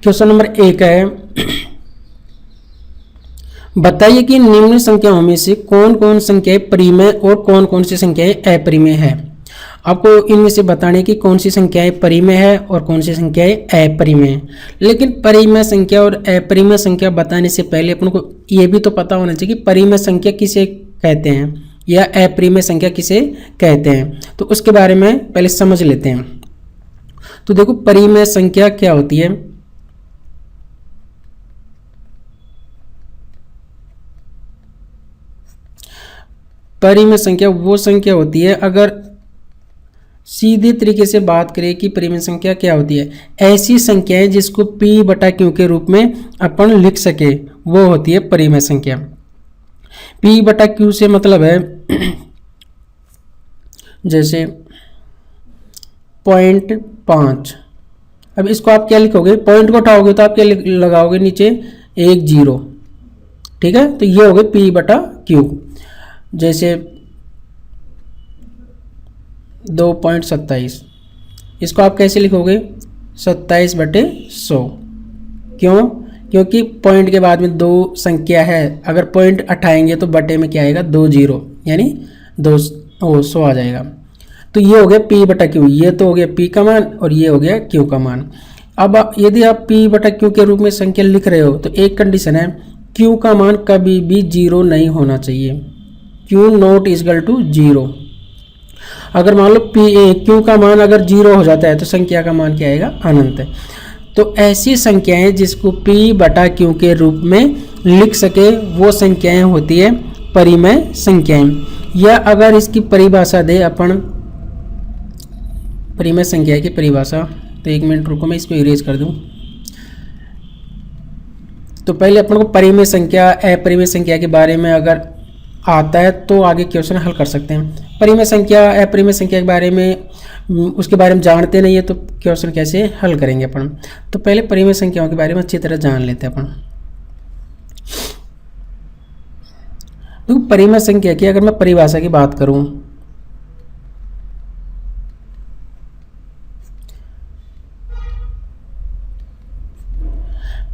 Question number 1 है, बताइए कि निम्न संख्याओं में से कौन कौन संख्याएं परिमेय और कौन कौन सी संख्याएं अपरिमेय है। आपको इनमें से बताने की कौन सी संख्याएं परिमेय है और कौन सी संख्याएं अपरिमेय है। लेकिन परिमेय संख्या और अपरिमेय संख्या बताने से पहले अपन को ये भी तो पता होना चाहिए कि परिमेय संख्या किसे कहते हैं या अपरिमेय संख्या किसे कहते हैं, तो उसके बारे में पहले समझ लेते हैं। तो देखो, परिमेय संख्या क्या होती है। परिमेय संख्या वो संख्या होती है, अगर सीधे तरीके से बात करें कि परिमेय संख्या क्या होती है, ऐसी संख्याएं जिसको P/Q के रूप में अपन लिख सके वो होती है परिमेय संख्या। P/Q से मतलब है जैसे 0.5। अब इसको आप क्या लिखोगे, पॉइंट को उठाओगे तो आप क्या लगाओगे नीचे 1 0, ठीक है। तो ये हो गए P/Q। जैसे 2.27, इसको आप कैसे लिखोगे 27/100। क्यों? क्योंकि पॉइंट के बाद में 2 संख्या है, अगर पॉइंट हटाएंगे तो बटे में क्या आएगा 2 0, यानी 200 आ जाएगा। तो ये हो गया P/Q, ये तो हो गया P का मान और ये हो गया Q का मान। अब यदि आप P/Q के रूप में संख्या लिख रहे हो तो एक कंडीशन है, Q का मान कभी भी 0 नहीं होना चाहिए। Q not equal to 0। अगर मान लो Q का मान अगर 0 हो जाता है तो संख्या का मान क्या आएगा, अनंत है। तो ऐसी संख्याएं जिसको P/Q के रूप में लिख सके वो संख्याएं होती है परिमेय संख्याएं। या अगर इसकी परिभाषा दे अपन, परिमेय संख्या की परिभाषा, तो 1 मिनट रुको मैं इसको इरेज कर दूं। तो पहले अपन को परिमेय संख्या अपरिमेय संख्या के बारे में अगर आता है तो आगे क्वेश्चन हल कर सकते हैं। परिमेय संख्या अपरिमेय संख्या के बारे में उसके बारे में जानते नहीं है तो क्वेश्चन कैसे हल करेंगे अपन। तो पहले परिमेय संख्याओं के बारे में अच्छी तरह जान लेते हैं अपन। तो परिमेय संख्या की अगर मैं परिभाषा की बात करूं,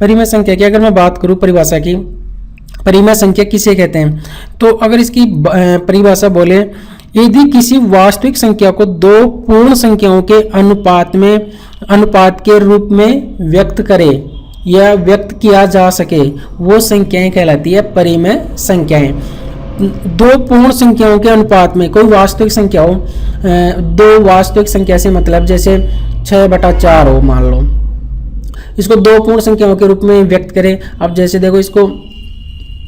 परिमेय संख्या की अगर मैं बात करूं परिभाषा की, परिमेय संख्या किसे कहते हैं, तो अगर इसकी परिभाषा बोले, यदि किसी वास्तविक संख्या को 2 पूर्ण संख्याओं के अनुपात के रूप में व्यक्त करे या व्यक्त किया जा सके वो संख्याएं कहलाती है परिमेय संख्याएं। 2 पूर्ण संख्याओं के अनुपात में कोई वास्तविक संख्या हो, 2 वास्तविक संख्या से मतलब जैसे 6/4 हो, मान लो इसको 2 पूर्ण संख्याओं के रूप में व्यक्त करें। अब जैसे देखो, इसको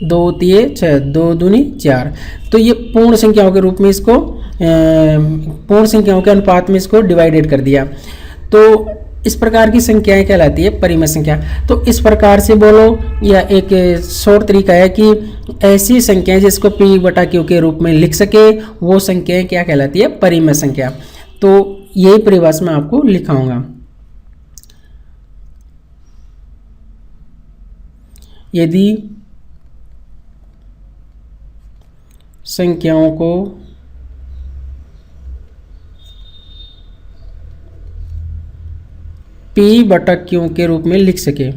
2 3 6, 2 दूनी 4, तो ये पूर्ण संख्याओं के रूप में इसको पूर्ण संख्याओं के अनुपात में इसको डिवाइडेड कर दिया, तो इस प्रकार की संख्याएं कहलाती है परिमेय संख्या। तो इस प्रकार से बोलो, या एक शॉर्ट तरीका है कि ऐसी संख्याएं जिसको P/Q के रूप में लिख सके वो संख्याएं क्या कहलाती है, परिमेय संख्या। तो यही परिभाषा मैं आपको लिखाऊंगा। यदि संख्याओं को P/Q के रूप में लिख सके,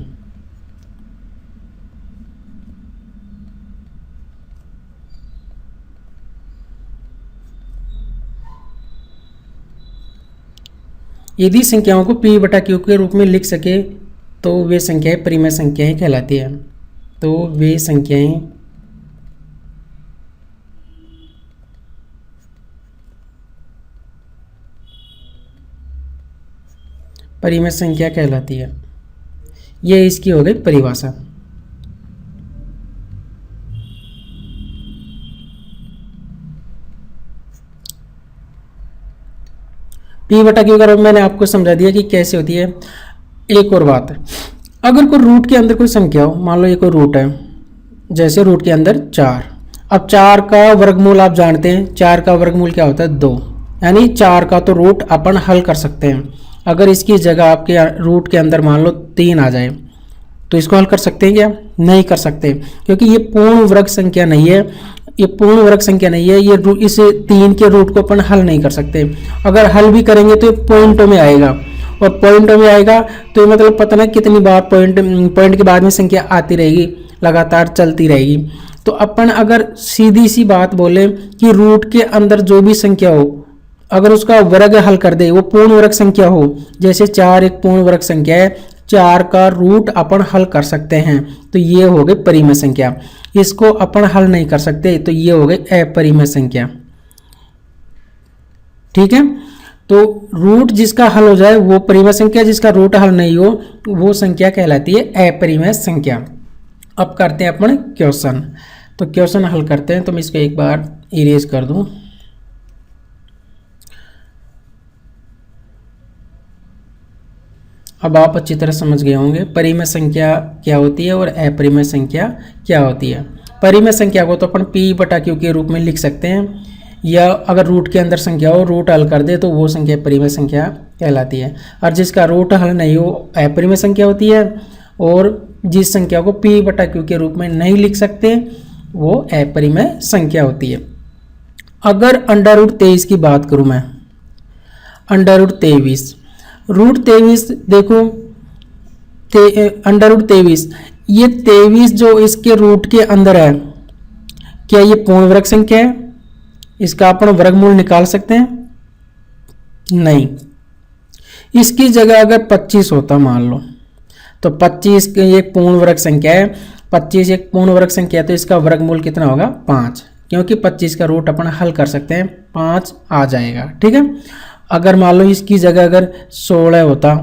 यदि संख्याओं को P/Q के रूप में लिख सके तो वे संख्याएं परिमेय संख्याएं कहलाती हैं। तो वे संख्याएं परिमेय संख्या कहलाती है। ये इसकी हो गई परिभाषा। P/Q का मैंने आपको समझा दिया कि कैसे होती है। एक और बात, अगर कोई रूट के अंदर कोई संख्या हो, मान लो ये कोई रूट है, जैसे रूट के अंदर 4। अब 4 का वर्गमूल आप जानते हैं, 4 का वर्गमूल क्या होता है 2, यानी 4 का तो रूट अपन हल कर सकते हैं। अगर इसकी जगह आपके रूट के अंदर मान लो 3 आ जाए तो इसको हल कर सकते हैं क्या? नहीं कर सकते, क्योंकि ये पूर्ण वर्ग संख्या नहीं है, ये पूर्ण वर्ग संख्या नहीं है। ये इस 3 के रूट को अपन हल नहीं कर सकते। अगर हल भी करेंगे तो ये पॉइंटों में आएगा, और पॉइंटों में आएगा तो ये मतलब पता नहीं कितनी बार पॉइंट के बाद में संख्या आती रहेगी, लगातार चलती रहेगी। तो अपन अगर सीधी सी बात बोले कि रूट के अंदर जो भी संख्या हो, अगर उसका वर्ग हल कर दे, वो पूर्ण वर्ग संख्या हो, जैसे 4 एक पूर्ण वर्ग संख्या है, 4 का रूट अपन हल कर सकते हैं, तो ये हो गई परिमेय संख्या। इसको अपन हल नहीं कर सकते तो ये हो गई अपरिमेय संख्या। ठीक है, तो रूट जिसका हल हो जाए वो परिमेय संख्या, जिसका रूट हल नहीं हो वो संख्या कहलाती है अपरिमेय संख्या। अब करते हैं अपन क्वेश्चन। तो क्वेश्चन हल करते हैं, तो मैं इसको एक बार इरेज कर दूं। अब आप अच्छी तरह समझ गए होंगे परिमेय संख्या क्या होती है और अपरिमेय संख्या क्या होती है। परिमेय संख्या को तो अपन P/Q के रूप में लिख सकते हैं, या अगर रूट के अंदर संख्या हो, रूट हल कर दे तो वो संख्या परिमेय संख्या कहलाती है। और जिसका रूट हल नहीं हो अपरिमेय संख्या होती है, और जिस संख्या को P/Q के रूप में नहीं लिख सकते वो अपरिमेय संख्या होती है। अगर √23 की बात करूं मैं, √23 √23 देखो, √23 ये 23 जो इसके रूट के अंदर है, क्या ये पूर्ण वर्ग संख्या है? इसका अपन वर्गमूल निकाल सकते हैं? नहीं। इसकी जगह अगर 25 होता मान लो, तो 25 एक पूर्ण वर्ग संख्या है, 25 एक पूर्ण वर्ग संख्या है, तो इसका वर्गमूल कितना होगा? 5, क्योंकि 25 का रूट अपन हल कर सकते हैं, 5 आ जाएगा। ठीक है, अगर मान लो इसकी जगह अगर 16 होता,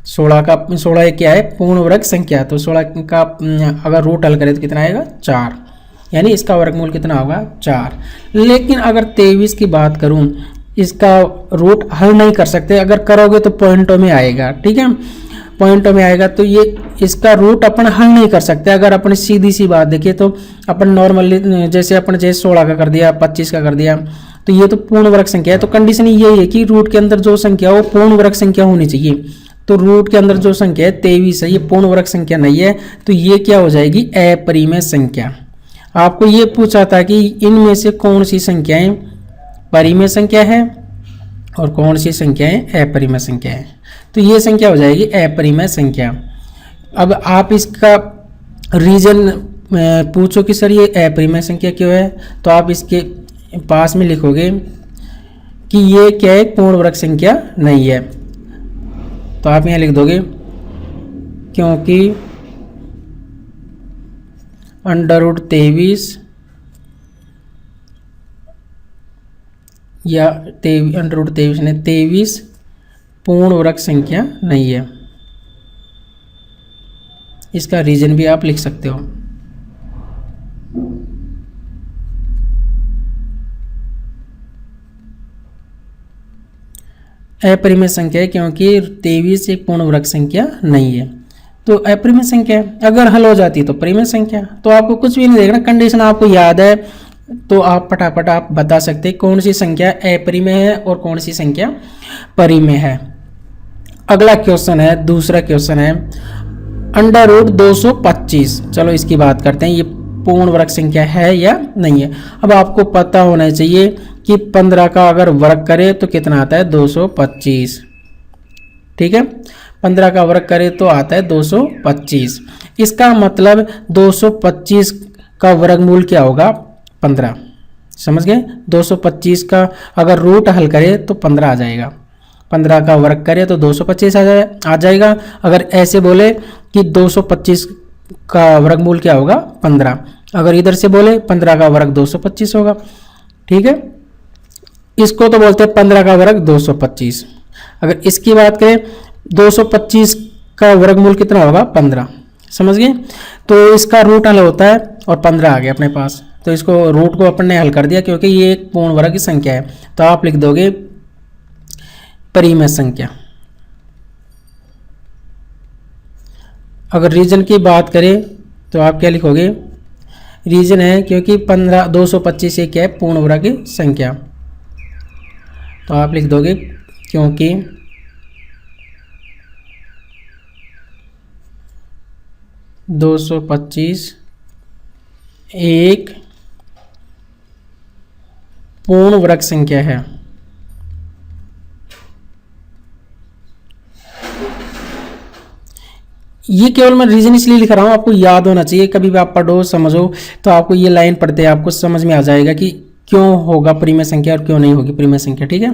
16 क्या है? पूर्ण वर्ग संख्या, तो 16 का अगर रूट हल करें तो कितना आएगा? 4, यानी इसका वर्गमूल कितना होगा? 4। लेकिन अगर 23 की बात करूं, इसका रूट हल नहीं कर सकते, अगर करोगे तो पॉइंटों में आएगा। ठीक है, पॉइंटों में आएगा तो ये इसका रूट अपन हल नहीं कर सकते। अगर अपन सीधी सी बात देखिए तो अपन नॉर्मली जैसे 16 का कर दिया, 25 का कर दिया, तो ये तो पूर्ण वर्ग संख्या है। तो कंडीशन यही है कि रूट के अंदर जो संख्या हो पूर्ण वर्ग संख्या होनी चाहिए। तो रूट के अंदर जो संख्या है 23 है, ये पूर्ण वर्ग संख्या नहीं है, तो ये क्या हो जाएगी? अपरिमेय संख्या। आपको ये पूछा था कि इनमें से कौन सी संख्याएं परिमेय संख्या है और कौन सी संख्याएं अपरिमेय संख्या है, तो ये संख्या हो जाएगी अपरिमेय संख्या। अब आप इसका रीजन पूछो कि सर ये अपरिमेय संख्या क्यों है, तो आप इसके पास में लिखोगे कि ये क्या है? पूर्ण वर्ग संख्या नहीं है। तो आप यहाँ लिख दोगे क्योंकि √23 या √23 ने 23 पूर्ण वर्ग संख्या नहीं है। इसका रीजन भी आप लिख सकते हो। अपरिमेय संख्या है क्योंकि 23 एक पूर्ण वर्ग संख्या नहीं है, तो अपरिमेय संख्या है। अगर हल हो जाती तो परिमेय संख्या। तो आपको कुछ भी नहीं देखना, कंडीशन आपको याद है तो आप फटाफट आप बता सकते हैं कौन सी संख्या अपरिमेय है और कौन सी संख्या परिमेय है। अगला क्वेश्चन है, दूसरा क्वेश्चन है √225। चलो इसकी बात करते हैं, ये पूर्ण वर्ग संख्या है या नहीं है। अब आपको पता होना चाहिए कि 15 का अगर वर्ग करे तो कितना आता है? 225। ठीक है, 15 का वर्ग करे तो आता है 225। इसका मतलब 225 का वर्गमूल क्या होगा? 15। समझ गए? 225 का अगर रूट हल करे तो 15 आ जाएगा, 15 का वर्ग करे तो 225 आ जाएगा। अगर ऐसे बोले कि 225 का वर्गमूल क्या होगा? 15। अगर इधर से बोले 15 का वर्ग 225 होगा। ठीक है, इसको तो बोलते हैं 15 का वर्ग 225। अगर इसकी बात करें 225 का वर्गमूल कितना होगा? 15। समझ गए? तो इसका रूट हल होता है और 15 आ गया अपने पास, तो इसको रूट को अपन ने हल कर दिया क्योंकि ये एक पूर्ण वर्ग की संख्या है। तो आप लिख दोगे परिमेय संख्या। अगर रीजन की बात करें तो आप क्या लिखोगे? रीजन है क्योंकि 225 एक है पूर्ण वर्ग की संख्या, तो आप लिख दोगे क्योंकि 225 एक पूर्ण वर्ग संख्या है। ये केवल मैं रीजन इसलिए लिख रहा हूँ, आपको याद होना चाहिए, कभी भी आप पढ़ो समझो तो आपको ये लाइन पढ़ते आपको समझ में आ जाएगा कि क्यों होगा परिमेय संख्या और क्यों नहीं होगी परिमेय संख्या। ठीक है,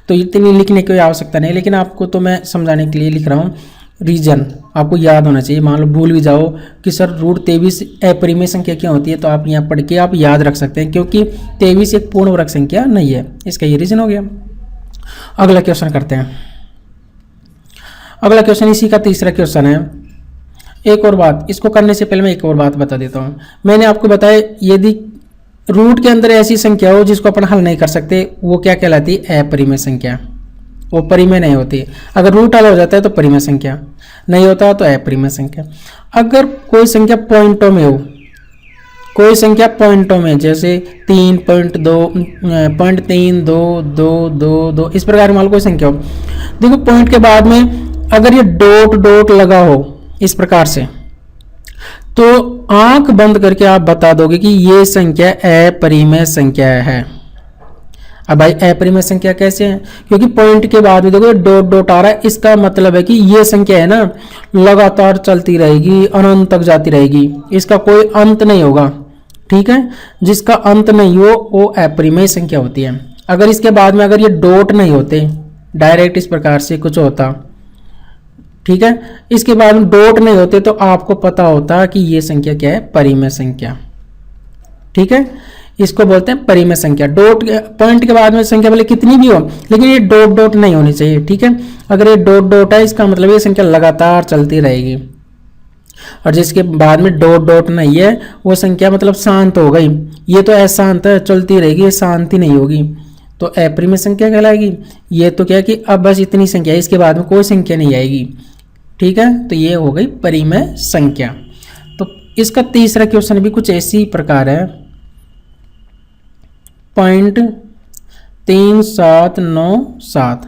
तो इतनी लिखने की आवश्यकता नहीं, लेकिन आपको तो मैं समझाने के लिए लिख रहा हूँ। रीजन आपको याद होना चाहिए, मान लो भूल भी जाओ कि सर √23 अपरिमेय संख्या क्या होती है, तो आप यहाँ पढ़ के आप याद रख सकते हैं, क्योंकि 23 एक पूर्ण वर्ग संख्या नहीं है। इसका ये रीजन हो गया। अगला क्वेश्चन करते हैं। अगला क्वेश्चन इसी का तीसरा क्वेश्चन है। एक और बात, इसको करने से पहले मैं एक और बात बता देता हूँ। मैंने आपको बताया यदि रूट के अंदर ऐसी संख्या हो जिसको अपन हल नहीं कर सकते, वो क्या कहलाती है? अपरिमेय संख्या। वो परिमेय नहीं होती। अगर रूट हल हो जाता है तो परिमेय संख्या, नहीं होता तो अपरिमेय संख्या। अगर कोई संख्या पॉइंटों में हो, कोई संख्या पॉइंटों में, जैसे 3.32222 इस प्रकार मान लो कोई संख्या हो, देखो पॉइंट के बाद में अगर ये डॉट डॉट लगा हो इस प्रकार से, तो आंख बंद करके आप बता दोगे कि ये संख्या अपरिमेय संख्या है। अब भाई अपरिमेय संख्या कैसे है? क्योंकि पॉइंट के बाद में देखो डॉट डॉट आ रहा है, इसका मतलब है कि ये संख्या है ना लगातार चलती रहेगी, अनंत तक जाती रहेगी, इसका कोई अंत नहीं होगा। ठीक है, जिसका अंत नहीं हो वो अपरिमेय संख्या होती है। अगर इसके बाद में अगर ये डॉट नहीं होते, डायरेक्ट इस प्रकार से कुछ होता, ठीक है, इसके बाद में डॉट नहीं होते, तो आपको पता होता कि ये संख्या क्या है? परिमेय संख्या। ठीक है, इसको बोलते हैं परिमेय संख्या। डॉट पॉइंट के बाद में संख्या भले कितनी भी हो, लेकिन ये डॉट डॉट नहीं होनी चाहिए। ठीक है, अगर ये डॉट डॉट है इसका मतलब ये संख्या लगातार चलती रहेगी, और जिसके बाद में डॉट डॉट नहीं है वो संख्या मतलब शांत हो गई। ये तो अशांत है, चलती रहेगी, ये शांति नहीं होगी, तो अपरिमेय संख्या कहलाएगी। ये तो क्या है कि अब बस इतनी संख्या है, इसके बाद में कोई संख्या नहीं आएगी। ठीक है, तो ये हो गई परिमेय संख्या। तो इसका तीसरा क्वेश्चन भी कुछ ऐसी प्रकार है, 0.3797।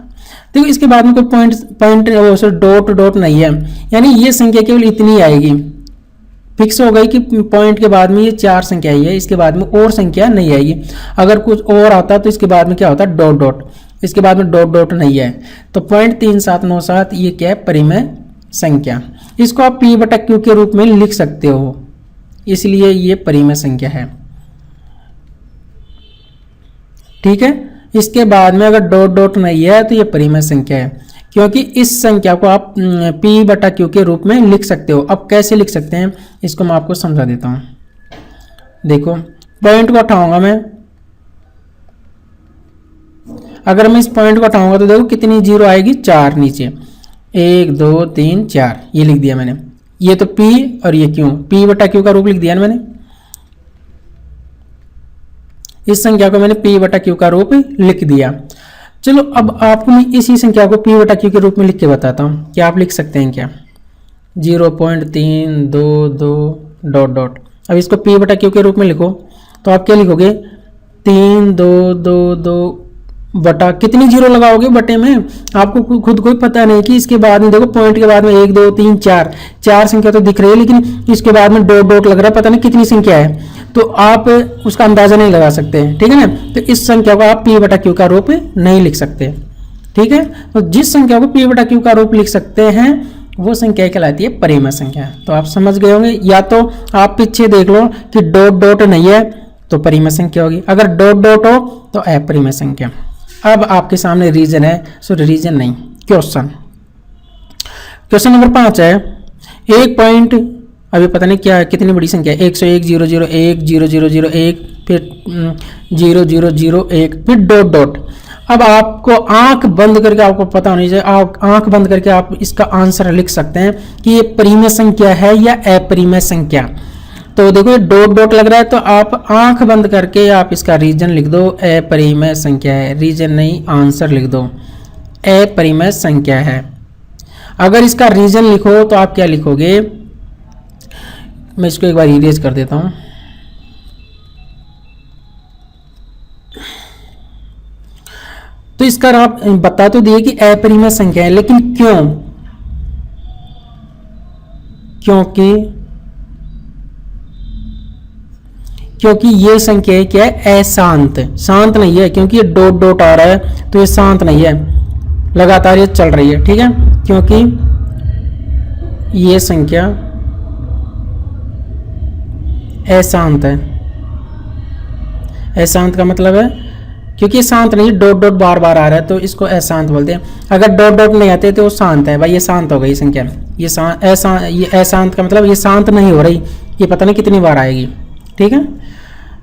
देखो इसके बाद में कोई पॉइंट डॉट डॉट नहीं है, यानी ये संख्या केवल इतनी आएगी। फिक्स हो गई कि पॉइंट के बाद में ये 4 संख्या ही है, इसके बाद में और संख्या नहीं आएगी। अगर कुछ और आता तो इसके बाद में क्या होता? डॉट डॉट, इसके बाद में डॉट डॉट नहीं है, तो 0.3797 ये क्या है? परिमेय संख्या। इसको आप P/Q के रूप में लिख सकते हो, इसलिए ये परिमेय संख्या है। ठीक है, इसके बाद में अगर डॉट डॉट नहीं है तो ये परिमेय संख्या है, क्योंकि इस संख्या को आप P/Q के रूप में लिख सकते हो। अब कैसे लिख सकते हैं इसको मैं आपको समझा देता हूं। देखो पॉइंट को उठाऊंगा मैं, अगर मैं इस पॉइंट को उठाऊंगा तो देखो कितनी जीरो आएगी? 4 नीचे, 1 2 3 4 ये लिख दिया मैंने। ये तो P और ये Q, P/Q का रूप लिख दिया ना मैंने। इस संख्या को मैंने P/Q का रूप लिख दिया। चलो अब आपको मैं इसी संख्या को P/Q के रूप में लिख के बताता हूँ। क्या आप लिख सकते हैं क्या? 0.322 डॉट डॉट। अब इसको P/Q के रूप में लिखो तो आप क्या लिखोगे? 3222 बटा, कितनी जीरो लगाओगे बटे में? आपको खुद को पता नहीं कि इसके बाद में देखो पॉइंट के बाद में 1 2 3 4 संख्या तो दिख रही है, लेकिन इसके बाद में डॉट डॉट लग रहा है, पता नहीं कितनी संख्या है, तो आप उसका अंदाजा नहीं लगा सकते। ठीक है ना, तो इस संख्या को आप P/Q का रूप नहीं लिख सकते। ठीक है, तो जिस संख्या को P/Q का रूप लिख सकते हैं वो संख्या कहलाती है परिमेय संख्या। तो आप समझ गए होंगे, या तो आप पीछे देख लो कि डॉट डॉट नहीं है तो परिमेय संख्या होगी, अगर डॉट डॉट हो तो अपरिमेय संख्या। अब आपके सामने रीजन है, सॉरी रीजन नहीं, क्वेश्चन नंबर 5 है। एक पॉइंट, अभी पता नहीं क्या कितनी बड़ी संख्या है, 101 001 0001 फिर 0001 फिर डॉट डॉट। अब आपको आंख बंद करके, आपको पता होनी चाहिए, आप आंख बंद करके आप इसका आंसर लिख सकते हैं कि ये परिमेय संख्या है या अपरिमेय संख्या। तो देखो ये डॉट डॉट लग रहा है, तो आप आंख बंद करके आप इसका रीजन लिख दो, अपरिमेय संख्या है। रीजन नहीं, आंसर लिख दो, अपरिमेय संख्या है। अगर इसका रीजन लिखो तो आप क्या लिखोगे? मैं इसको एक बार इरेज कर देता हूं। तो इसका आप बता तो दिए कि अपरिमेय संख्या है, लेकिन क्यों? क्योंकि ये संख्या क्या है? अशांत, शांत नहीं है, क्योंकि ये डॉट डॉट आ रहा है तो ये शांत नहीं है, लगातार ये चल रही है। ठीक है, क्योंकि ये संख्या अशांत है। अशांत का मतलब है क्योंकि ये शांत नहीं, डॉट डॉट बार बार आ रहा है तो इसको अशांत बोलते हैं। अगर डॉट डॉट नहीं आते तो वो शांत है। भाई ये शांत हो गई संख्या। ये अशांत का मतलब ये शांत नहीं हो रही, ये पता नहीं कितनी बार आएगी। ठीक है,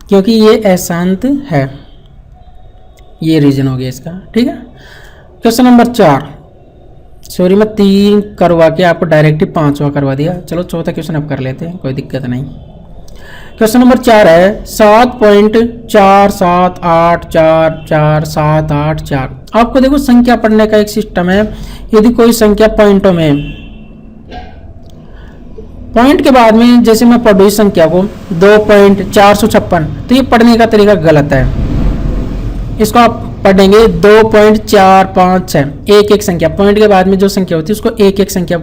क्योंकि ये अशांत है, ये रीजन हो गया इसका। ठीक है, क्वेश्चन नंबर 4, सॉरी मैं 3 करवा के आपको डायरेक्ट ही 5वां करवा दिया। चलो चौथा क्वेश्चन अब कर लेते हैं, कोई दिक्कत नहीं। क्वेश्चन नंबर 4 है 7.478447848 आपको देखो संख्या पढ़ने का एक सिस्टम है। यदि कोई संख्या पॉइंटों में, पॉइंट के बाद में जैसे मैं पढ़ू इस संख्या को 2.456, तो ये पढ़ने का तरीका गलत है। इसको आप पढ़ेंगे 2.456, एक एक संख्या, पॉइंट के बाद में जो संख्या होती है उसको एक एक संख्या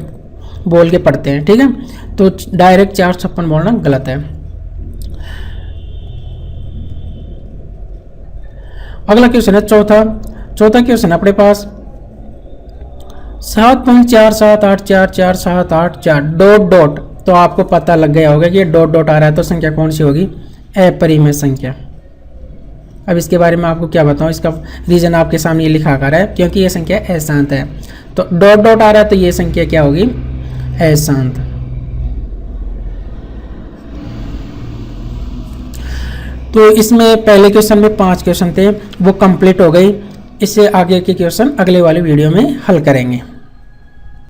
बोल के पढ़ते हैं। ठीक है, तो डायरेक्ट 456 बोलना गलत है। अगला क्वेश्चन है चौथा क्वेश्चन अपने पास 7.4784478 डॉट डॉट, तो आपको पता लग गया होगा कि ये डॉट डॉट आ रहा है तो संख्या कौन सी होगी? अपरिमेय संख्या। अब इसके बारे में आपको क्या बताऊं, इसका रीजन आपके सामने लिखा कर है, क्योंकि ये संख्या अशांत है। तो डॉट डॉट आ रहा है तो ये संख्या क्या होगी? अशांत। तो इसमें पहले क्वेश्चन में 5 क्वेश्चन थे, वो कंप्लीट हो गई। इससे आगे के क्वेश्चन अगले वाले वीडियो में हल करेंगे।